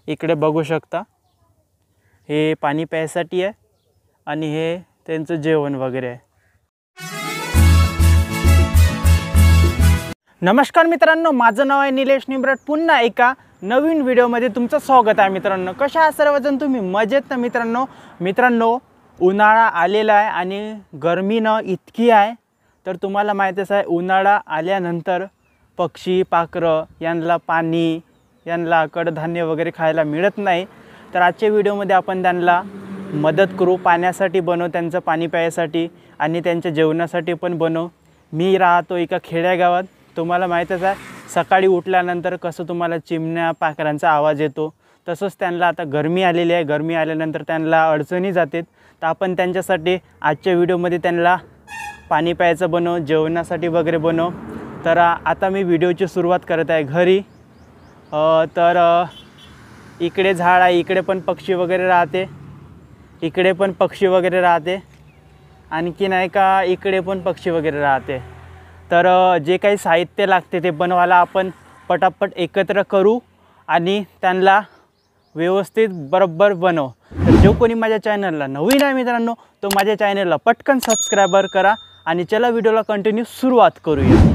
इकडे बघू शकता, हे पाणी प्यायसाठी आहे आणि हे त्यांचं जेवण वगैरे आहे। नमस्कार मित्रांनो, माझं नाव आहे निलेश निंबरट। पुन्हा एका नवीन व्हिडिओमध्ये तुमचं स्वागत आहे। मित्रांनो, कशा आहात सर्वजण? तुम्ही मजेत ना? मित्रांनो उन्हाळा आलेला आहे आणि गरमीनं इतकी आहे, तर तुम्हाला माहितीच आहे उन्हाळा आल्यानंतर पक्षी पाखरं यांना पाणी, यांना कडधान्य वगैरे खायला मिळत नाही। तर आजच्या व्हिडिओमध्ये आपण त्यांना मदत करू, पाण्यासाठी बनव, त्यांचं पाणी प्यायसाठी आणि त्यांच्या जेवणासाठी पण बनव। मी राहतो एका खेड्यागावात, तुम्हाला माहीतच आहे सकाळी उठल्यानंतर कसं तुम्हाला चिमण्या पाखरांचा आवाज येतो, तसंच त्यांना आता गरमी आलेली आहे। गरमी आल्यानंतर त्यांना अडचणी जातात, तर आपण त्यांच्यासाठी आजच्या व्हिडिओमध्ये त्यांना पाणी प्यायचं बनव, जेवणासाठी वगैरे बनव। तर आता मी व्हिडिओची सुरुवात करत आहे घरी। तर इकडे झाड आहे, इकडे पण पक्षी वगैरे राहते, इकडे पण पक्षी वगैरे राहते, आणखी नाही का इकडे पण पक्षी वगैरे राहते। तर जे काही साहित्य लागते ते बनवायला आपण पटापट एकत्र करू आणि त्यांना व्यवस्थित बरोबर बनव। तर जो कोणी माझ्या चॅनलला नवीन आहे मित्रांनो, तो माझ्या चॅनलला पटकन सबस्क्राइबर करा आणि चला व्हिडिओला कंटिन्यू सुरुवात करूया।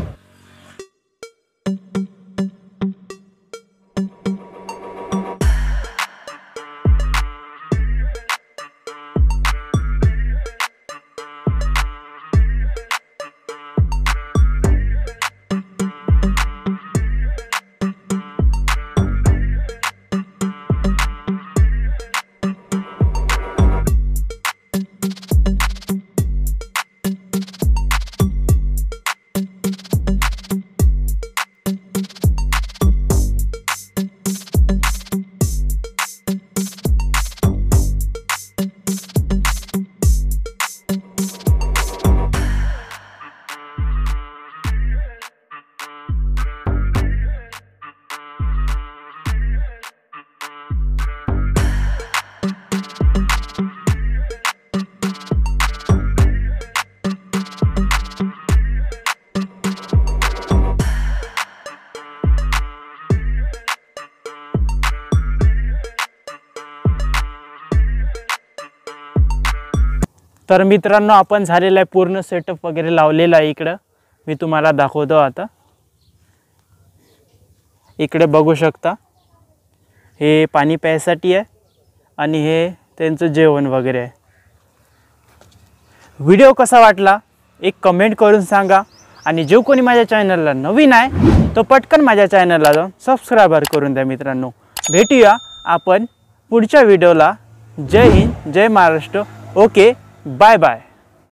तर मित्रांनो आपण झालेला आहे, पूर्ण सेटअप वगैरे लावलेला आहे। इकडं मी तुम्हाला दाखवतो। आता इकडे बघू शकता, हे पाणी प्यायसाठी आहे आणि हे त्यांचं जेवण वगैरे आहे। व्हिडिओ कसा वाटला एक कमेंट करून सांगा आणि जो कोणी माझ्या चॅनलला नवीन आहे तो पटकन माझ्या चॅनलला जाऊन सबस्क्राइबर करून द्या। मित्रांनो भेटूया आपण पुढच्या व्हिडिओला। जय हिंद, जय महाराष्ट्र। Okay, bye bye.